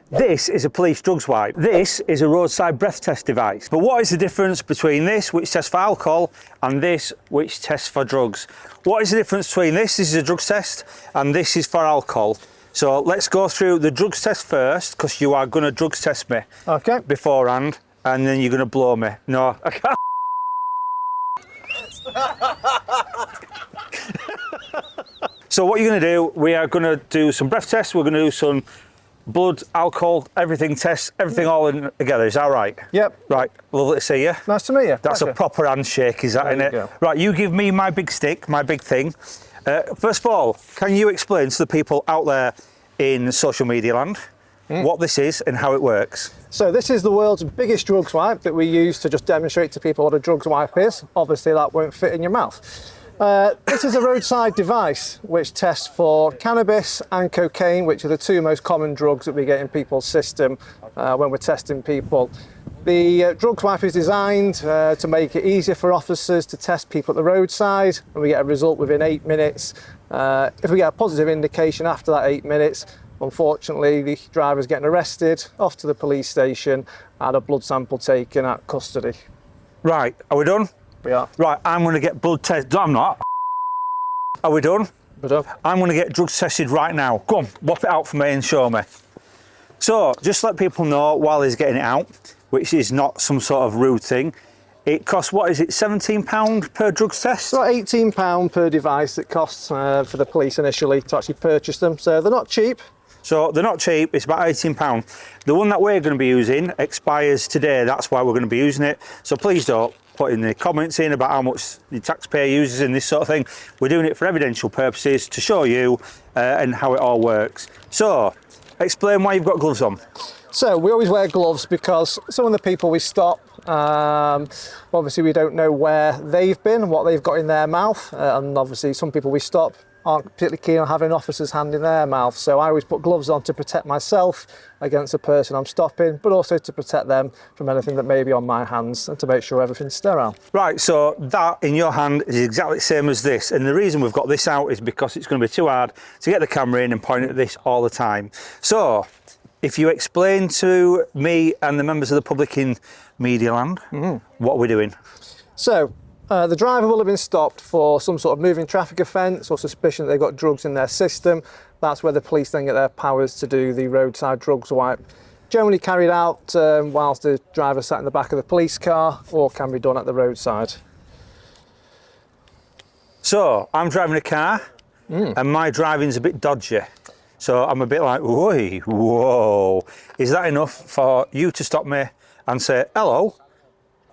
This is a police drugs wipe. This is a roadside breath test device. But what is the difference between this, which tests for alcohol, and this, which tests for drugs? What is the difference between this is a drugs test, and this is for alcohol? So let's go through the drugs test first, because you are going to drugs test me beforehand, and then you're going to blow me. No, I can't. So what you're going to do, we are going to do some breath tests, we're going to do some blood, alcohol, everything tests, everything all in together. Is that right? Yep. Right, lovely to see you. Nice to meet you. That's a proper handshake, is that, innit? Go. Right, you give me my big stick, my big thing. First of all, can you explain to the people out there in social media land what this is and how it works? So this is the world's biggest drugs wipe that we use to just demonstrate to people what a drugs wipe is. Obviously that won't fit in your mouth. This is a roadside device which tests for cannabis and cocaine, which are the two most common drugs that we get in people's system when we're testing people. The drugs wipe is designed to make it easier for officers to test people at the roadside, and we get a result within 8 minutes. If we get a positive indication after that 8 minutes, unfortunately the driver's getting arrested, off to the police station, and a blood sample taken at custody. Right, are we done? We are. Right, I'm going to get blood tested. I'm not. Are we done? We're done. I'm going to get drugs tested right now. Go on, whop it out for me and show me. So, just let people know while he's getting it out, which is not some sort of rude thing. It costs, what is it, £17 per drugs test? It's about £18 per device it costs for the police initially to actually purchase them, so they're not cheap. So they're not cheap, it's about £18. The one that we're going to be using expires today, that's why we're going to be using it. So please don't put in the comments in about how much the taxpayer uses and this sort of thing. We're doing it for evidential purposes to show you and how it all works. So, explain why you've got gloves on. So we always wear gloves because some of the people we stop, obviously we don't know where they've been, what they've got in their mouth, and obviously some people we stop aren't particularly keen on having an officer's hand in their mouth. So I always put gloves on to protect myself against the person I'm stopping, but also to protect them from anything that may be on my hands and to make sure everything's sterile. Right, so that in your hand is exactly the same as this. And the reason we've got this out is because it's going to be too hard to get the camera in and point at this all the time. So, if you explain to me and the members of the public in media land what we're doing. So, the driver will have been stopped for some sort of moving traffic offence or suspicion that they've got drugs in their system. That's where the police then get their powers to do the roadside drugs wipe. Generally carried out whilst the driver sat in the back of the police car, or can be done at the roadside. So, I'm driving a car and my driving's a bit dodgy. So I'm a bit like, whoa. Is that enough for you to stop me and say, hello,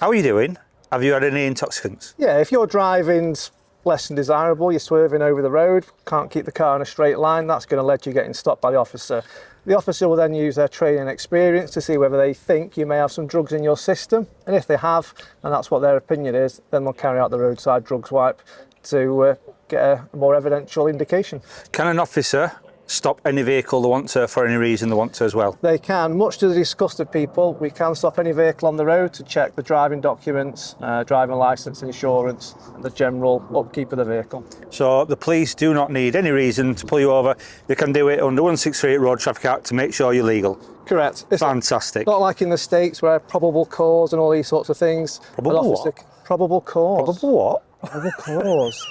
how are you doing? Have you had any intoxicants? Yeah, if your driving's less than desirable, you're swerving over the road, can't keep the car in a straight line, that's going to lead you getting stopped by the officer. The officer will then use their training and experience to see whether they think you may have some drugs in your system. And if they have, and that's what their opinion is, then they'll carry out the roadside drugs wipe to get a more evidential indication. Can an officer stop any vehicle they want to for any reason they want to as well? They can. Much to the disgust of people, we can stop any vehicle on the road to check the driving documents, driving licence, insurance, and the general upkeep of the vehicle. So the police do not need any reason to pull you over. They can do it under 163 Road Traffic Act to make sure you're legal. Correct. It's fantastic. Not like in the States where probable cause and all these sorts of things. Probable what? Probable cause. Probable what? Probable cause.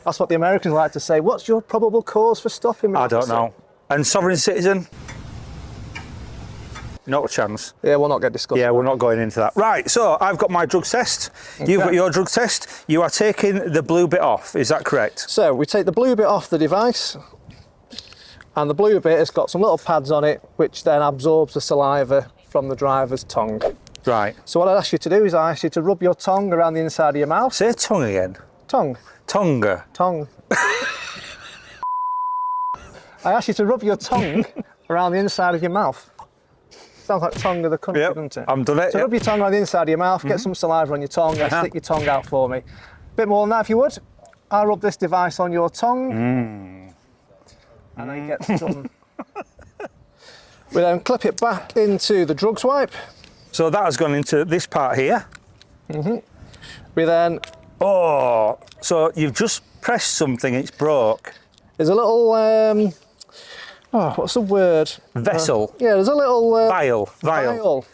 That's what the Americans like to say. What's your probable cause for stopping me? I don't know. And sovereign citizen? Not a chance. Yeah, we'll not get discussed. Yeah, we're not going into that. Right, so I've got my drug test. Okay. You've got your drug test. You are taking the blue bit off, is that correct? So we take the blue bit off the device, and the blue bit has got some little pads on it, which then absorbs the saliva from the driver's tongue. Right. So what I'd ask you to do is I ask you to rub your tongue around the inside of your mouth. Say tongue again. Tongue. Tongue. Tongue. I ask you to rub your tongue around the inside of your mouth. Sounds like tongue of the country, doesn't it? I've done it. So rub your tongue around the inside of your mouth, get some saliva on your tongue, and stick your tongue out for me. A bit more than that if you would. I'll rub this device on your tongue. And then get some... We then clip it back into the drugs wipe. So that has gone into this part here. We then... Oh, so you've just pressed something, it's broke. There's a little, I Oh, what's the word? Vessel. Yeah, there's a little Vial.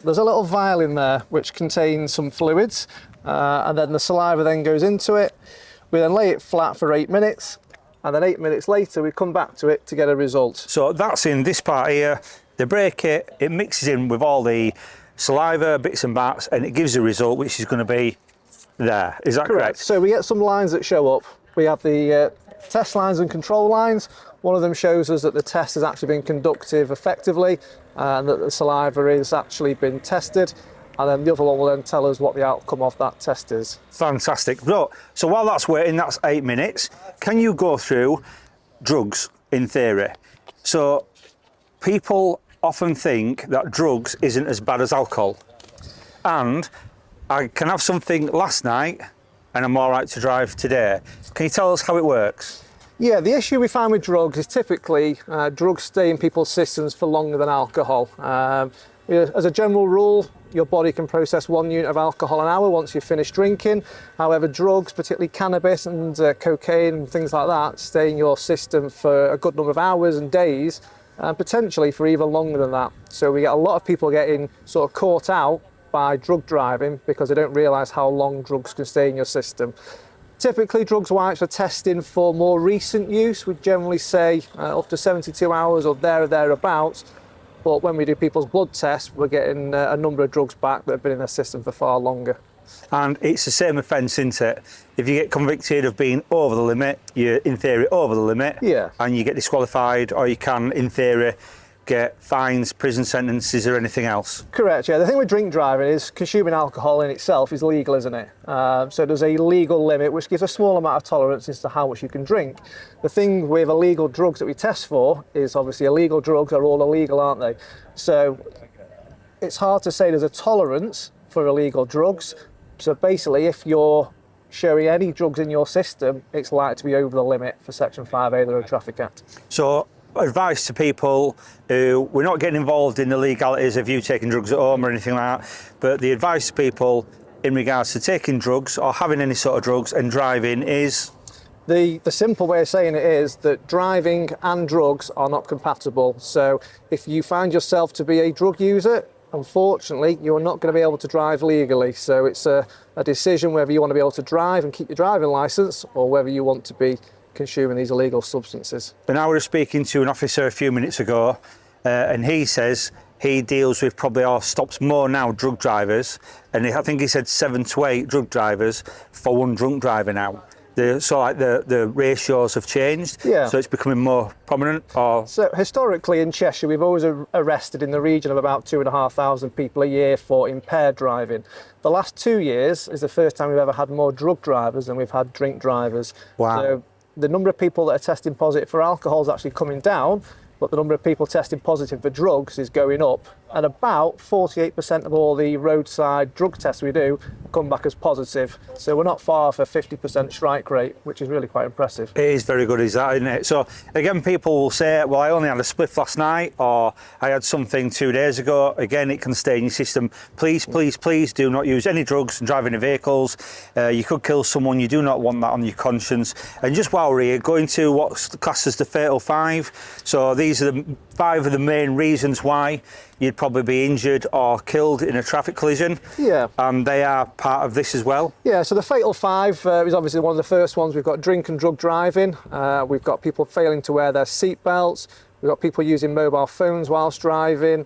There's a little vial in there which contains some fluids, and then the saliva then goes into it. We then lay it flat for 8 minutes, and then 8 minutes later we come back to it to get a result. So that's in this part here. They break it, it mixes in with all the saliva, bits and bats, and it gives a result which is going to be there. Is that correct? So we get some lines that show up. We have the test lines and control lines. One of them shows us that the test has actually been conductive effectively and that the saliva has actually been tested. And then the other one will then tell us what the outcome of that test is. Fantastic. So while that's waiting, that's 8 minutes. Can you go through drugs in theory? So people often think that drugs isn't as bad as alcohol. And I can have something last night and I'm all right to drive today. Can you tell us how it works? Yeah, the issue we find with drugs is typically drugs stay in people's systems for longer than alcohol. As a general rule, your body can process 1 unit of alcohol an hour once you've finished drinking. However, drugs, particularly cannabis and cocaine and things like that, stay in your system for a good number of hours and days, and potentially for even longer than that. So we get a lot of people getting sort of caught out by drug driving because they don't realise how long drugs can stay in your system. Typically, drugs wipes are testing for more recent use. We generally say up to 72 hours or thereabouts. But when we do people's blood tests, we're getting a number of drugs back that have been in their system for far longer. And it's the same offence, isn't it? If you get convicted of being over the limit, you're in theory over the limit, yeah, and you get disqualified, or you can, in theory, get fines, prison sentences, or anything else. Correct, yeah. The thing with drink driving is consuming alcohol in itself is legal, isn't it? So there's a legal limit which gives a small amount of tolerance as to how much you can drink. The thing with illegal drugs that we test for is obviously illegal drugs are all illegal, aren't they? So it's hard to say there's a tolerance for illegal drugs. So basically, if you're showing any drugs in your system, it's likely to be over the limit for Section 5A of the Road Traffic Act. So advice to people who, we're not getting involved in the legalities of you taking drugs at home or anything like that, but the advice to people in regards to taking drugs or having any sort of drugs and driving is? The simple way of saying it is that driving and drugs are not compatible. So if you find yourself to be a drug user, unfortunately, you're not going to be able to drive legally. So it's a decision whether you want to be able to drive and keep your driving licence or whether you want to be consuming these illegal substances. And I was speaking to an officer a few minutes ago and he says he deals with probably or stops more now drug drivers, and I think he said 7 to 8 drug drivers for one drunk driver now. The ratios have changed, yeah. So it's becoming more prominent. So historically in Cheshire we've always arrested in the region of about 2,500 people a year for impaired driving. The last 2 years is the first time we've ever had more drug drivers than we've had drink drivers. Wow. So the number of people that are testing positive for alcohol is actually coming down, but the number of people testing positive for drugs is going up, and about 48% of all the roadside drug tests we do come back as positive. So we're not far off a 50% strike rate, which is really quite impressive. It is very good, is that, isn't it? So again, people will say, well, I only had a spliff last night, or I had something 2 days ago. Again, it can stay in your system. Please, please, please do not use any drugs and driving vehicles. You could kill someone. You do not want that on your conscience. And just while we're here, going to what's classed as the fatal 5. So these are the 5 of the main reasons why you'd probably be injured or killed in a traffic collision. Yeah. And they are part of this as well. Yeah, so the fatal 5 is obviously one of the first ones. We've got drink and drug driving. We've got people failing to wear their seat belts. We've got people using mobile phones whilst driving,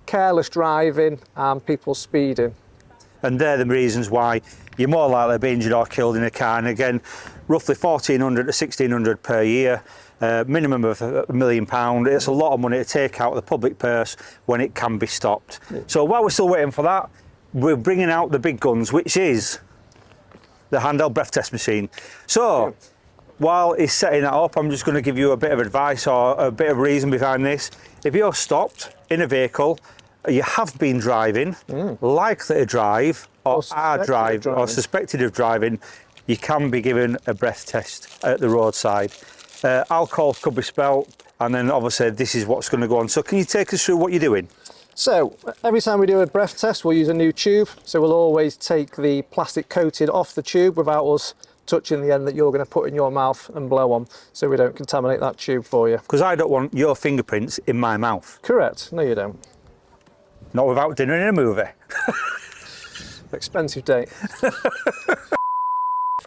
careless driving, and people speeding. And they're the reasons why you're more likely to be injured or killed in a car. And again, roughly 1,400 to 1,600 per year. Minimum of £1 million. It's a lot of money to take out of the public purse when it can be stopped. Yeah. So while we're still waiting for that, we're bringing out the big guns, which is the handheld breath test machine. So while he's setting that up, I'm just going to give you a bit of advice or a bit of reason behind this. If you're stopped in a vehicle, you have been driving, likely to drive, or are driving, or suspected of driving, you can be given a breath test at the roadside. Alcohol could be spelt, and then obviously this is what's going to go on. So can you take us through what you're doing? So every time we do a breath test, we'll use a new tube. So we'll always take the plastic coating off the tube without us touching the end that you're going to put in your mouth and blow on, so we don't contaminate that tube for you. Because I don't want your fingerprints in my mouth. Correct. No, you don't. Not without dinner in a movie. Expensive date.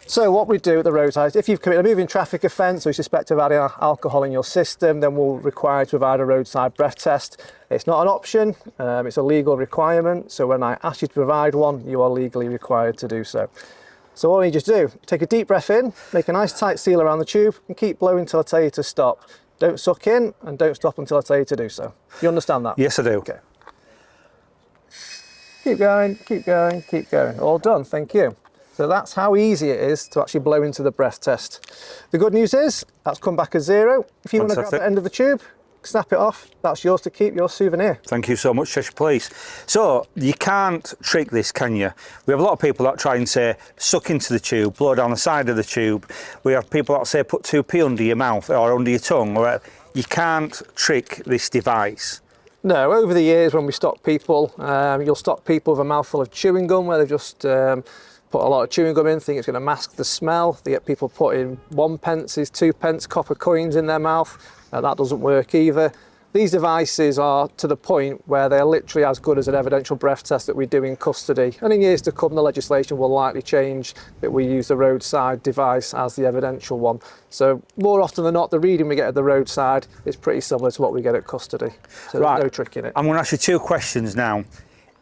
So what we do at the roadside, if you've committed a moving traffic offence or you suspect of having alcohol in your system, then we'll require you to provide a roadside breath test. It's not an option, it's a legal requirement, so when I ask you to provide one, you are legally required to do so. So what I need you to do, take a deep breath in, make a nice tight seal around the tube and keep blowing until I tell you to stop. Don't suck in and don't stop until I tell you to do so. You understand that? Yes, I do. Okay. Keep going, keep going, keep going. All done, thank you. So that's how easy it is to actually blow into the breath test. The good news is that's come back as 0. If you want to grab the end of the tube, snap it off, that's yours to keep, your souvenir. Thank you so much, Cheshire Police. So you can't trick this, can you? We have a lot of people that try and say suck into the tube, blow down the side of the tube. We have people that say put 2p under your mouth or under your tongue. You can't trick this device. No, over the years when we stock people, you'll stock people with a mouthful of chewing gum where they've just put a lot of chewing gum in, think it's going to mask the smell. They get people putting 1p, 2p copper coins in their mouth. That doesn't work either. These devices are to the point where they're literally as good as an evidential breath test that we do in custody. And in years to come, the legislation will likely change that we use the roadside device as the evidential one. So more often than not, the reading we get at the roadside is pretty similar to what we get at custody. So right. There's no trick in it. I'm going to ask you 2 questions now.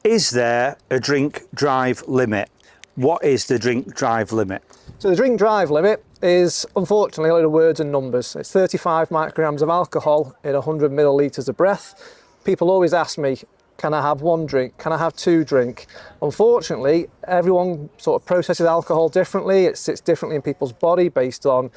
Is there a drink drive limit? What is the drink drive limit? So the drink drive limit is unfortunately a lot of words and numbers. It's 35 micrograms of alcohol in 100 millilitres of breath. People always ask me, can I have 1 drink? Can I have 2 drink? Unfortunately, everyone sort of processes alcohol differently. It sits differently in people's body based on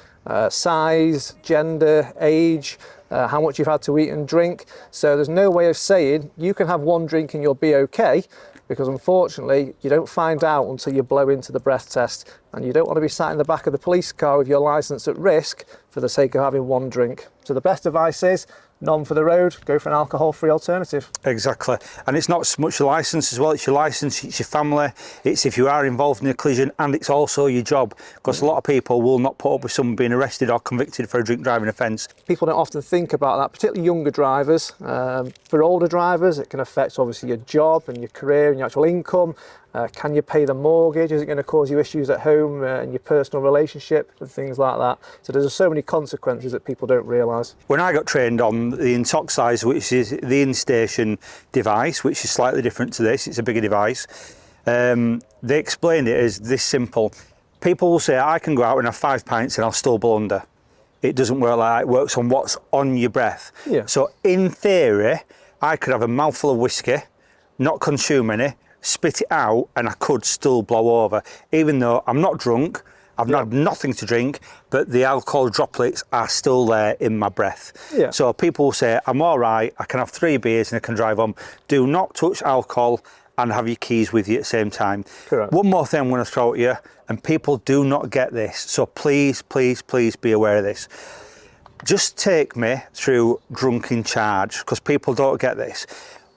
size, gender, age, how much you've had to eat and drink. So there's no way of saying you can have 1 drink and you'll be okay, because unfortunately you don't find out until you blow into the breath test, and you don't want to be sat in the back of the police car with your licence at risk for the sake of having 1 drink. So the best advice is none for the road, go for an alcohol-free alternative. Exactly, and it's not so much your licence as well, it's your licence, it's your family, it's if you are involved in a collision, and it's also your job, because a lot of people will not put up with someone being arrested or convicted for a drink driving offence. People don't often think about that, particularly younger drivers. For older drivers, it can affect obviously your job and your career and your actual income. Can you pay the mortgage? Is it going to cause you issues at home and your personal relationship and things like that? So there's so many consequences that people don't realise. When I got trained on the Intoxizer, which is the in-station device, which is slightly different to this, it's a bigger device, they explained it as this simple. People will say, I can go out and have 5 pints and I'll still blow under. It doesn't work like that, it works on what's on your breath. Yeah. So in theory, I could have a mouthful of whiskey, not consume any, spit it out, and I could still blow over, even though I'm not drunk, I've had nothing to drink, but the alcohol droplets are still there in my breath. Yeah. So people will say, I'm all right, I can have 3 beers and I can drive home. Do not touch alcohol and have your keys with you at the same time. Correct. One more thing I'm going to throw at you, and people do not get this, so please, please, please be aware of this. Just take me through drunk in charge, because people don't get this.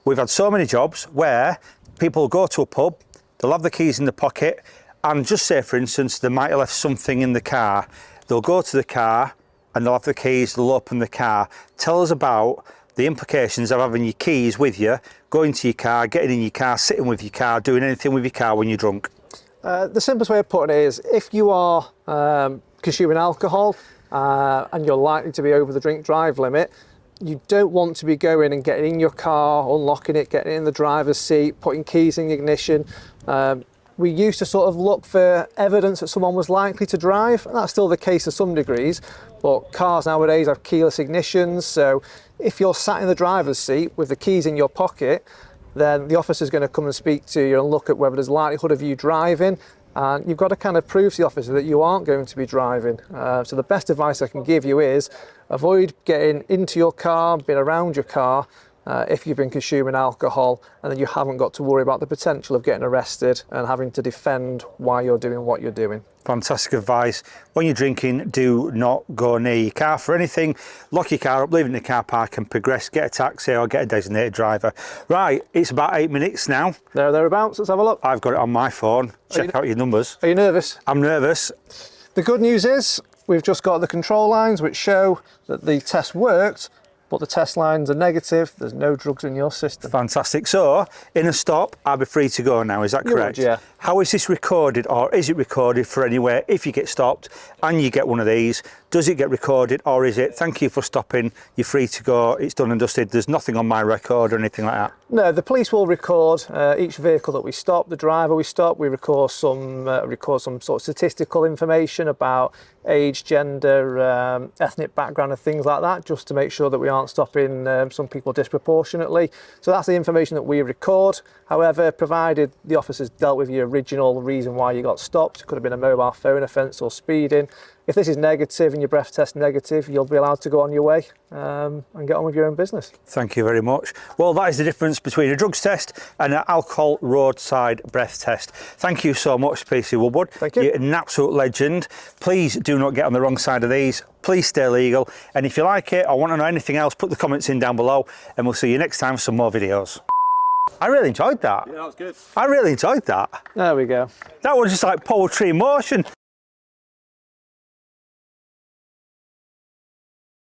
We've had so many jobs where people go to a pub, they'll have the keys in the pocket, and just say, for instance, they might have left something in the car. They'll go to the car and they'll have the keys, they'll open the car. Tell us about the implications of having your keys with you, going to your car, getting in your car, sitting with your car, doing anything with your car when you're drunk. The simplest way of putting it is, if you are consuming alcohol and you're likely to be over the drink drive limit, you don't want to be going and getting in your car, unlocking it, getting in the driver's seat, putting keys in the ignition. We used to sort of look for evidence that someone was likely to drive, and that's still the case to some degrees, but cars nowadays have keyless ignitions, so if you're sat in the driver's seat with the keys in your pocket, then the officer's going to come and speak to you and look at whether there's likelihood of you driving, and you've got to kind of prove to the officer that you aren't going to be driving. So the best advice I can give you is avoid getting into your car, being around your car, if you've been consuming alcohol, and then you haven't got to worry about the potential of getting arrested and having to defend why you're doing what you're doing. Fantastic advice. When you're drinking, do not go near your car for anything. Lock your car up, leave it in the car park and progress. Get a taxi or get a designated driver. Right, it's about 8 minutes now. Thereabouts, let's have a look. I've got it on my phone. Check out your numbers. Are you nervous? I'm nervous. The good news is we've just got the control lines which show that the test worked, but the test lines are negative. There's no drugs in your system. Fantastic. So, in a stop, I'll be free to go now, is that correct? You would, yeah. How is this recorded, or is it recorded for anywhere if you get stopped and you get one of these? Does it get recorded, or is it, thank you for stopping, you're free to go, it's done and dusted, there's nothing on my record or anything like that? No, the police will record each vehicle that we stop, the driver we stop. We record some sort of statistical information about age, gender, ethnic background and things like that, just to make sure that we aren't stopping some people disproportionately. So that's the information that we record. However, provided the officers dealt with your original reason why you got stopped, it could have been a mobile phone offence or speeding. If this is negative and your breath test negative, you'll be allowed to go on your way and get on with your own business. Thank you very much. Well, that is the difference between a drugs test and an alcohol roadside breath test. Thank you so much, PC Woodward. Thank you. You're an absolute legend. Please do not get on the wrong side of these. Please stay legal. And if you like it or want to know anything else, put the comments in down below and we'll see you next time for some more videos. I really enjoyed that. Yeah, that was good. I really enjoyed that. There we go. That was just like poetry in motion.